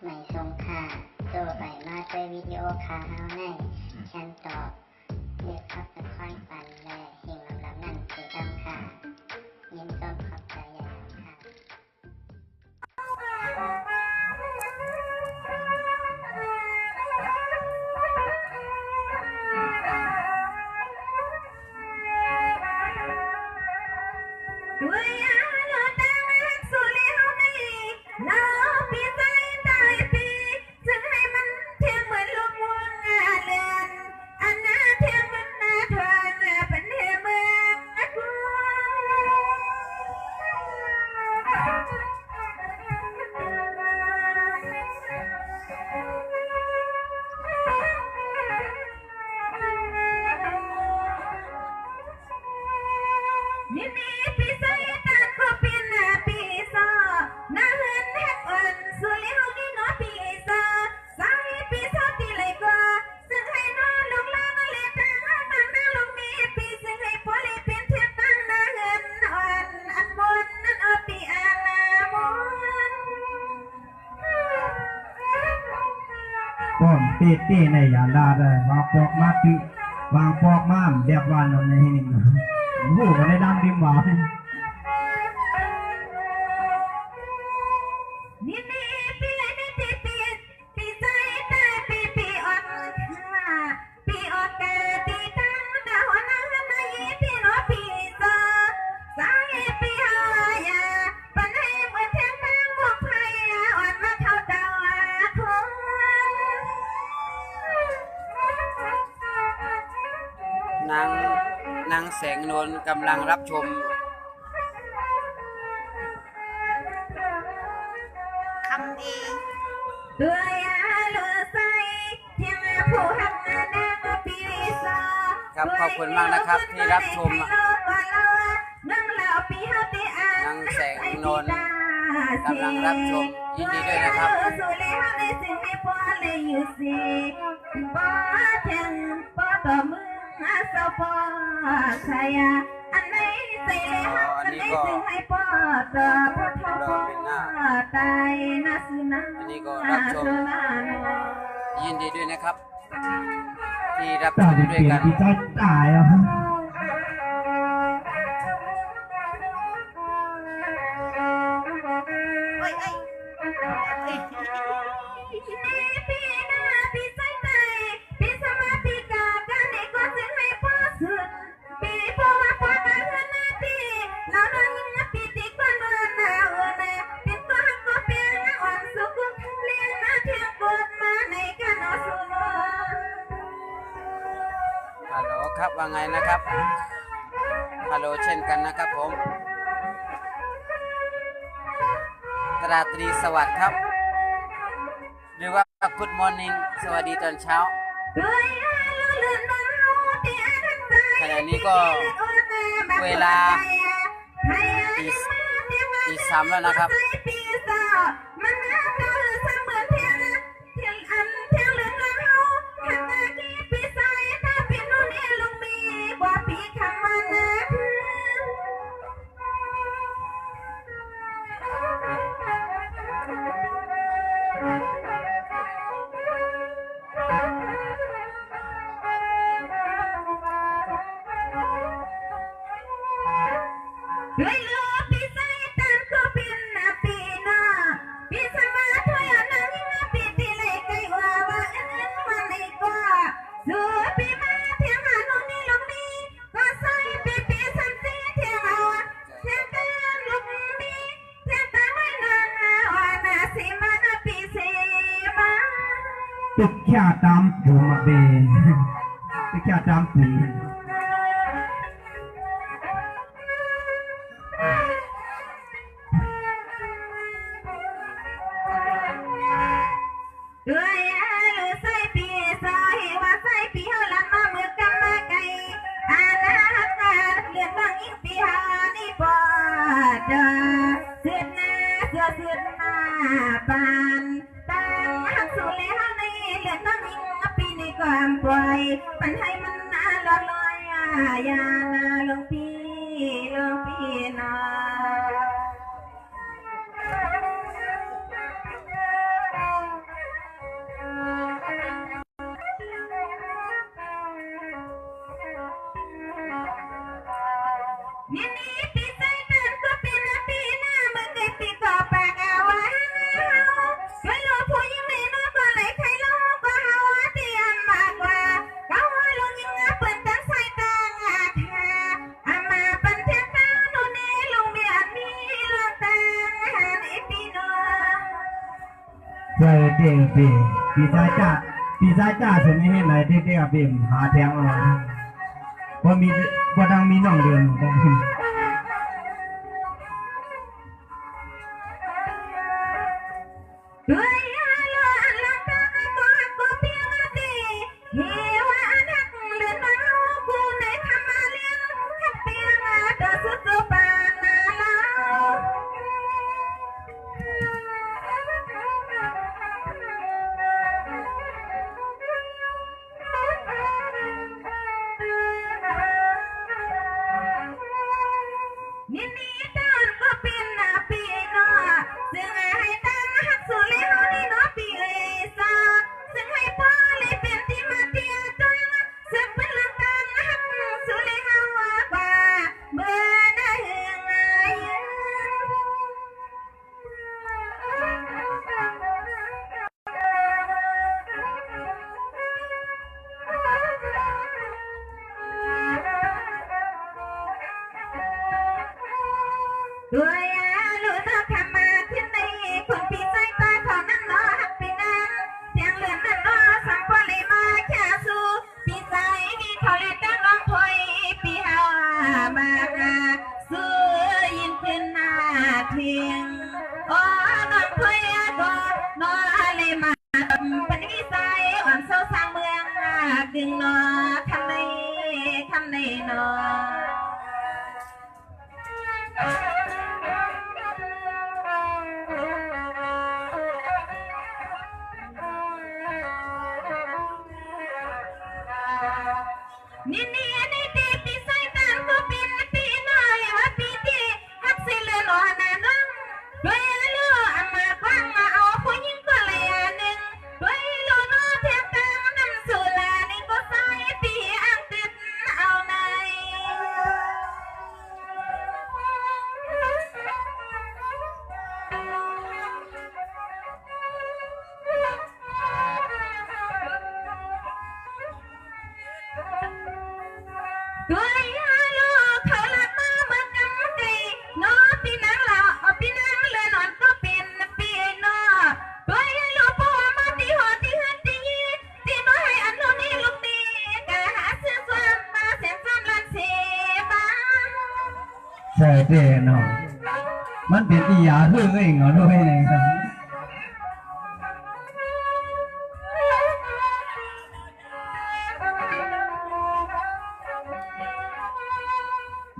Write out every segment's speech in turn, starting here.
ไม่ทรงค่าตัวใบมาด้วยวิดีโอคาเฮาในฉันตอบเรียกครับเป็นค่อยปันและเฮงลำนั่นคือดำค่ะยินต้นขอบใจใหญ่ค่ะป้อมเต้ในยาลาได้วางปอกมาติวางปอกมามเรียบวานในให้นิ่งหูก็ได้ดังดิมหวานนางแสงนวลกำลังรับชมคำดีครับขอบคุณมากนะครับที่รับชมนางแสงนวลกำลังรับชมยินดีด้วยนะครับอันนี้ก็รอเป็นหน้าอันนี้ก็รับชมยินดีด้วยนะครับที่รับชมด้วยกันที่ใจตายอ่ะฮัลโหลครับว่าไงนะครับฮัลโหลเช่นกันนะครับผมราตรีสวัสดิ์ครับหรือว่า Good Morning สวัสดีตอนเช้าขณะนี้ก็เวลาตีสามแล้วนะครับตึกแค่ตามผมมาเบนตึกแค่ตามผมบานตั้งหักสู่แล้วในเลือดน้ำยิงปีในความปล่อยมันให้มันน่าลอยอย่าลงพี่น้อย เ ใช่เด็กปีศาจจ้าสมัยเห็นไหนเด็กๆเป็นหาแทงเอาพอมีพอดังมีน้องเดือนได้ด้วยอาลันลังตาก็เพียงดีเฮว่านักเลือนมากูในธรรมะเลี้ยงให้เพียงตัวสุดปานนาลานี่ตอนก็เป็นปีนอซึ่งให้ตั้งหักสุเลหนี่นอปีซาซึ่งให้พ่อเลยเป็นที่มาเตียจังซึ่งเป็นหลักตั้งหักสุเลหว่าป่าเมื่อได้เหืองด้วยรู้ตัวคำมาที่ในคนปีใจตาเขานั่งรอหักปีนั้นเสียงเลือนนั่งรอสังพอเลยมาแค่สู้ปีใจมีเขาเลยตั้งร้องถอยปีหามาสู้ยินเป็นหน้าเทียงโอ้น้องถอยก็น้องเลยมาเป็นวิสัยอ่อนเศร้าสร้างเมืองดึงนอคำในนอนี่ตีปีไซตันก็เป็นปีน้อยว่าปีที่ฮักสิเลหล่อนาน้องด้วยลูกอามาคว้างมาเอาผู้หญิงก็เลยหนึ่งด้วยลูกน้องเทียบกันน้ำสุรานี่ก็ใส่ปีอังกฤษเอาในด้วยลูกเขาลักมาเมื่อกำไก่น้อพี่นางเราพี่นางเลยนอนก็เป็นปีน้อด้วยลูกพ่อมาตีหัวตีหันตีตีน้อให้อันนู้นนี่ลูกนี่กะหาเสื้อซ้ำมาเสียงซ้ำลันเสียบ้าใช่เด็กเนาะมันเป็นอีหยาคือเองเหรอด้วยนะครับ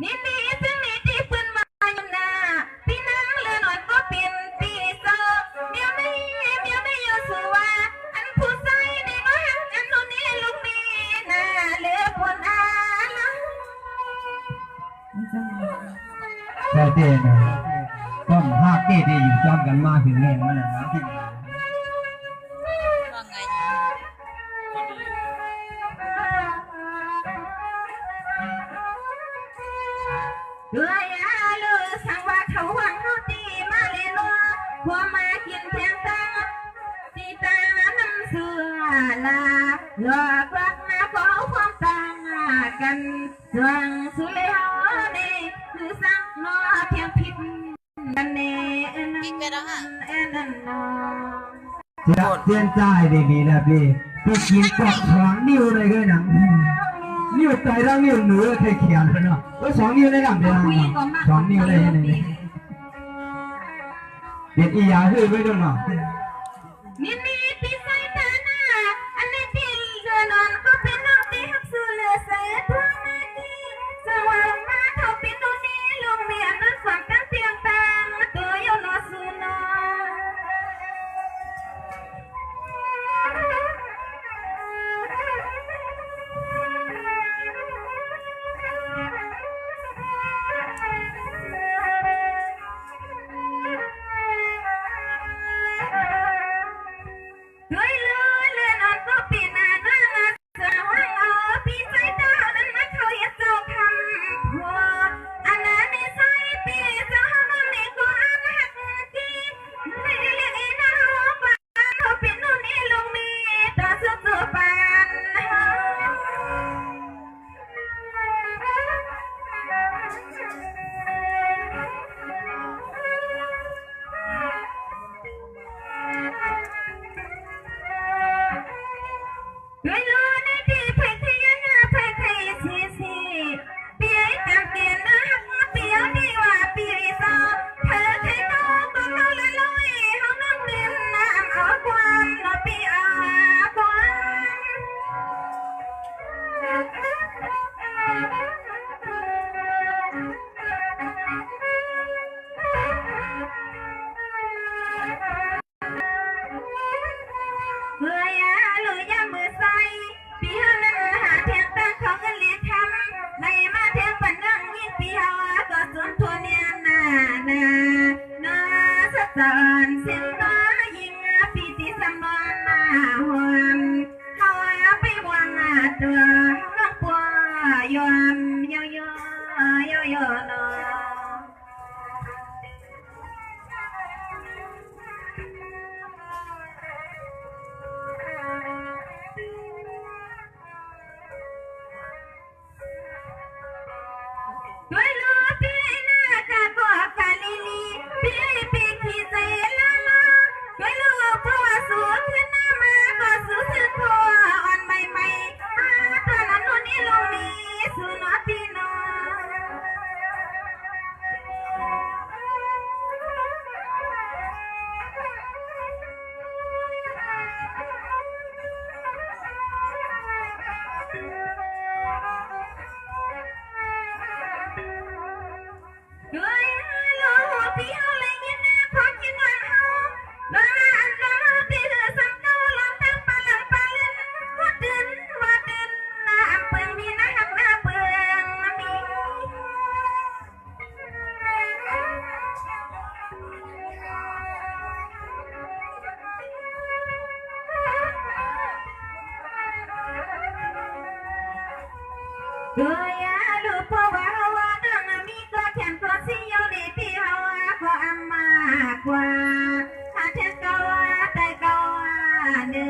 นี่ซึ่งนี่ที่ปืนมาอยู่นาพี่นางเลือนอนก็เป็นปีโซเดี๋ยวนี้อยู่สู่ว่าอันผู้ใส่ในน้อยอันนู้นนี่ลูกนี่น่าเลือคนอาลังใช่เด็กเนาะต้นภาคเด็กอยู่จอมกันมาถึงเงี้ยมันนะที่ว่าไงพอดี ด้วยลูกสั่งว่าเขาหวังเขาตีมาเลยนัวหัวมากินเพียงตังตีตาน้ำเสือลาหลอกรักมาขอความต่างกันสว่างสุเลหนี่คือสั่งนอเพียงผิดนั่นเองนั่นนอเตียนใจดีๆนะพี่กินกอดสองนิ้วเลยเลยหนังนิ้วใจแล้วนิ้วหนูเคยเขียนเลยเนาะก็สองนิ้วได้หลังเดียวสองนิ้วเลยนี่เป็นอีหยาคือไม่ต้องเนาะนี่ปีไซตานาอันนี้ที่เรือนอนก็เป็นน้องที่ฮักสุเลเสพวงมาดีสว่างมาเขาเป็นตัวนี้ลงเมียนนั้นฝังกันเตียงตางตัวโยนอสุนอ สอนเสียงก็ยิ่งปีติสมบัติหวมเขาไปวางตัวน้องปัวยอมย่อย่อย่อย่อนอด้วยลูกพี่น่ากะบอกกะลิลีพี่ปีขี้ใจละละด้วยลูกพ่อสูงขึ้นหน้ามาก็สูงขึ้นพ่ออ่อนใหม่ๆตัวนั้นนู่นนี่ลงนี้สูนอพี่น้องด้วยลูกพี่เอาเลยยินนะพอกินวันเฮาลาอันลาพี่เธอสังเกาลองตั้งปะลังปะเล่นว่าเดินน้ำเปิงมีน้ำหน้าเปิงมี Gaya lupa bahwa dengan miko dan kosi yang di hawa ko amma kwa hati kawa tai kawa ne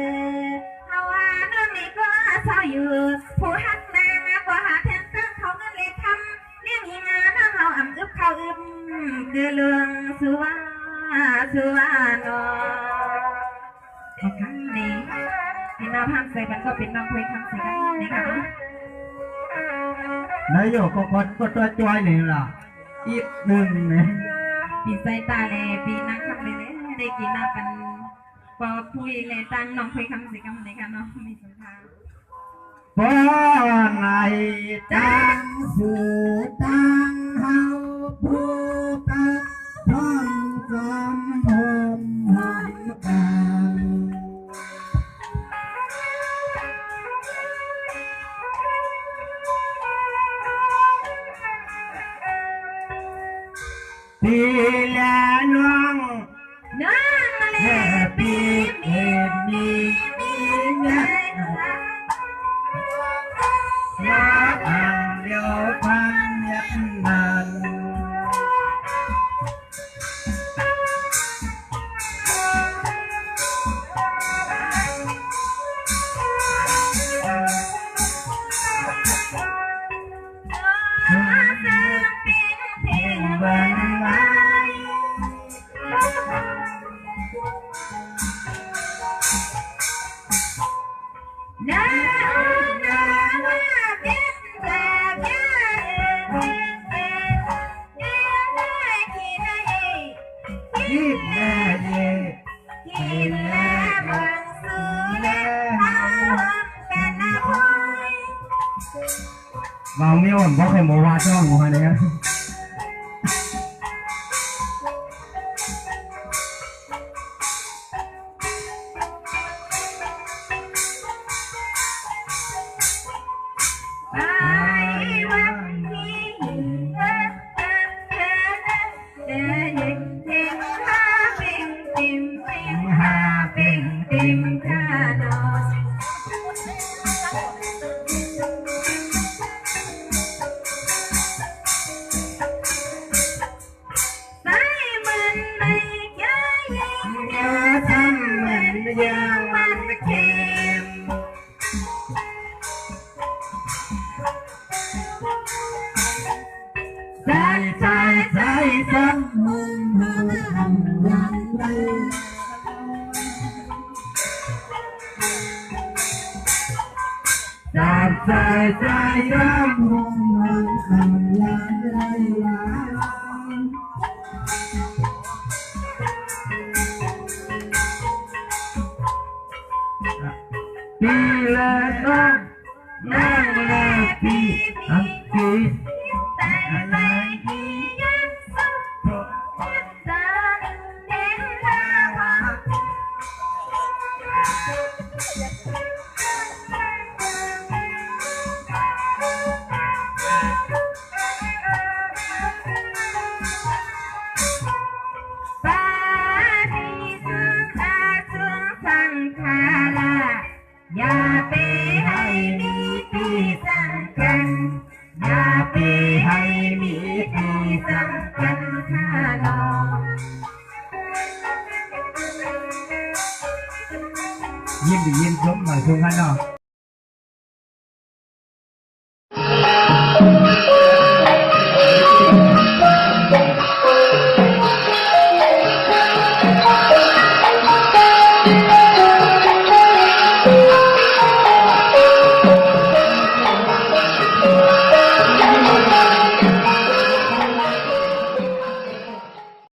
hawa no miko sayu pu hak nang ko hati tak kau ngale kam liang inga na hau am up kau gelung suwa no ครั้งนี้ที่น้ำห้ามใส่กันก็เป็นน้ำคุยคำใส่กันนี่ค่ะ นายโยกก็ตัวจอยนี่ล่ะอีกหนึ่งเนี่ย ปีใส่ตาเลยปีนักขับเลยได้กินน้ำกันพอคุยเลยตั้งน้องคุยคำสิคำเลยค่ะน้องไม่สนใจ เพราะไงจังสือตังเฮาผู้กะพร้อมจอมหอมกันปีละน้อง น้องเลยปีมีเงิน รักอันเดียวพันยันนันเพลงบันไลน้าว่าเป็นแบบที่แม่เย่ กินแล้วบังสูแล้วหอมกันนะพอย vào miêu ẩm có phải mùa hoa cho mùa hoa đấy ไปวันที่เดินเดินหาปิ่มปิ่มปิ่มหาปิ่มปิ่มข้าดอก ใส่มันไม่เยอะยิ่งเยอะทำเหมือนเยอะมันเค็มใส่ซ้ำมึงทำยังไงใส่ซ้ำมึงทำยังไงปีละน้องละปีอันปีแต่ใจที่ยังสุขจนเห็นแล้วไป ค่ะอย่าไปให้มีปีสำคัญอย่าไปให้มีปีสำคัญค่ะน้อง ยิ้มดียิ้มชมหน่อยทุกท่านเนาะ